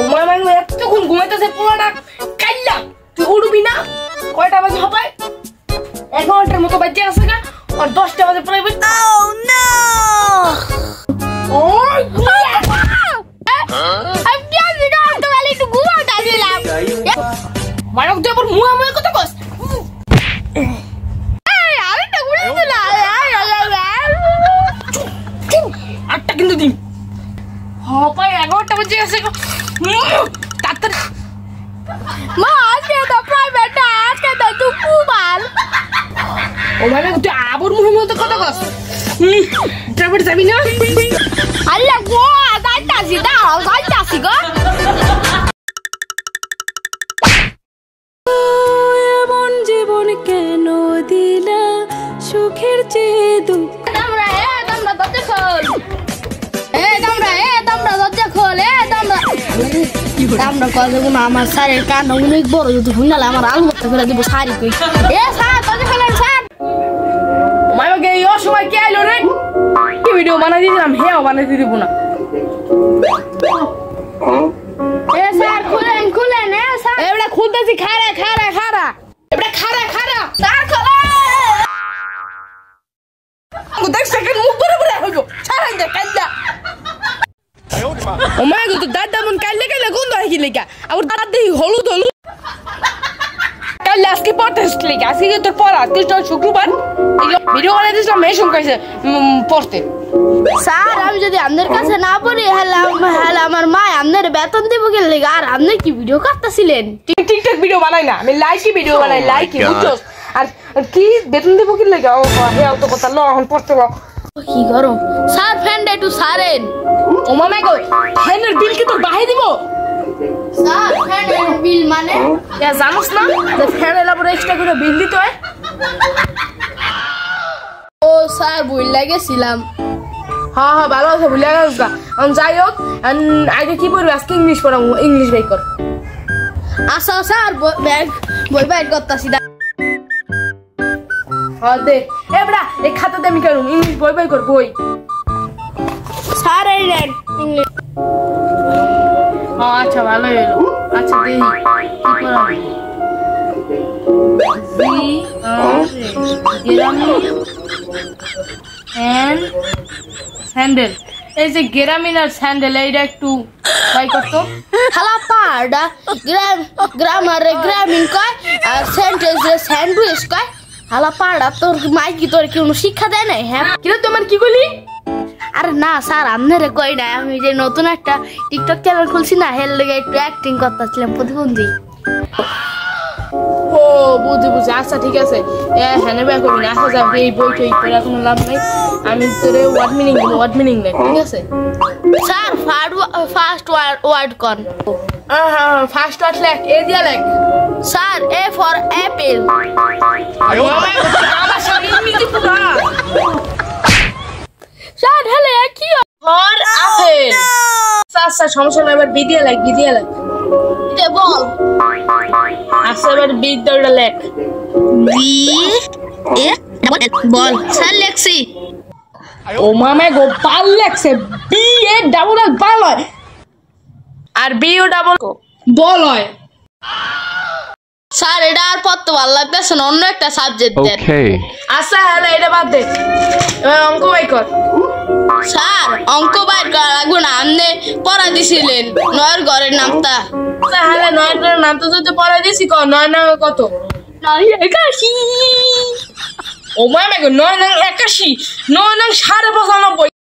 ওমা মাইগো এতক্ষণ ঘুমাইতেছে পোলাটা কাইল্লা তুই উঠবি না কয়টা বাজে হবে 11টার মতো বাজে আছে না আর 10টা বাজে প্রাইভেট মানক তুই আবার মুয়া মুয়া কথা কস আটটা কিন্তু দিন পাই 11টা বাজে আছে তাড়াতাড়ি মা আজকে তো প্রাইভেট আজকে তো তুই কুবাল ও মানে তুই আবার মুহে মতো কথা কস প্রাইভেট যাবি না আল্লাহ গো যাইতাছি দাও যাইতাছি গো এমন জীবন কেন দিলা সুখের চেয়ে দুঃখ দামরা দরজা খোল দামরা দরজা খোল দামরা কল দেবো না আমার স্যারের কান অনেক বড় যদি হুনালে আমার আলু ভর্তা করে দিব সারি কই স্যার দরজা খোলেন স্যার মাইকে এই অসময় কে আইলো রে কি ভিডিও বানাই দিলাম হেও বানাইতে দিব না স্যার খুলেন স্যার এবড়া খুলতেছি খাড়া এবড়া খাড়া স্যার খোলা দেখ সেকেন্ড মুখ করে হইলো ছাড়াই দে কাইলা ও মা গো তো দাদা মন কাইলে গন্ধ হয় কি লেগা আবার দাদা দেই হলুদ কাল আজকে পড়তেছ লেগা আজকে তোর পড়া আজকে তো শুক্রবার ভিডিও বানাই দিছিলাম মেশন কইছে পড়তে স্যার আমি যদি আপনার কাছে না পড়ি হলে আমার মা আপনার বেতন দেব কি লেগা আর আপনি কি ভিডিও করতেছিলেন টিকটক ভিডিও বানাই না আমি লাইকি ভিডিও বানাই লাইকি বুঝছস আর কি বেতন দেব কি লেগা ও হে তো কথা ল এখন পড়তে ল কি গরম স্যার ফ্যানটা একটু সারেন ও মামা গো ফ্যানের বিল কি তোর বাহিয়ে দিব স্যার ফ্যানের বিল মানে কে জানোস না যে ফ্যানের উপর এক্সট্রা করে বিল দিতে হয় ও স্যার ভুল লাগেছিলাম হ্যাঁ ভালো আছে ভুল লাগা যাই হোক আগে কি পড়বি আজকে ইংলিশ পড়াবো ইংলিশ বাই কর আচ্ছা স্যার বই বাই করতাছি হ্যাঁ দে এবড়া এই খাতাতে আমি করুম ইংলিশ বই বাই কর বই স্যার এই নেন ইংলিশ আচ্ছা ভালো হলো আচ্ছা দেই স্যান্ডেল এই যে গেরামিন আর স্যান্ডেল এইটা একটু বাই করতো খালা পাড়া গ্রামারে গ্রামীণ কয় আর সেন্টেন্সে স্যান্ডউইচ কয় হালা পাড়া তোর মাইকি তোর কি কোনো শিক্ষা দেয় নাই হ্যাঁ কিরে তোমার কি বলি আরে না স্যার আপনারে কই না আমি যে নতুন একটা টিকটক চ্যানেল খুলছি না হেল লেগে একটু অ্যাক্টিং করতেছিলাম প্রতিবন্ধী ও বুঝি আচ্ছা ঠিক আছে হ্যাঁ ব্যাক করবি না আসা যাবে এই বইটা পড়া কোনো লাভ নাই আমি তোরে ওয়ার্ড মিনিং লেখ ঠিক আছে স্যার ফার্স্ট ওয়ার্ড কর হ্যাঁ ফার্স্ট ওয়ার্ড লেখ এ দিয়া লেখ স্যার এ ফর অ্যাপল আমার সব ইংরেজি পুরা স্যার হলে কি ফর আপেল আচ্ছা সমস্যা নাই এবার বি দিয়া লেখ এটা বল আচ্ছা এবার বি দড়া লেখ B A double L ball sir লেখছি ও মামা গো পাল লেখছে বি এ ডাবল এল পাল হয় আর বি ও ডাবল বল হয় স্যার এটা আর পড়তে ভালো লাগতেছে না অন্য একটা সাবজেক্ট দেন আচ্ছা হ্যাঁ এটা বাদ দে এবার অঙ্ক বাই কর স্যার অঙ্ক বাই করা লাগবে না আপনি পড়া দিছিলেন নয়ের ঘরের নামটা আচ্ছা হ্যাঁ নয়ের ঘরের নামটা যদি পড়া দিছি কর 9 নাম কত 81 ও মামা গো 9 নাম 81 9 নাম 95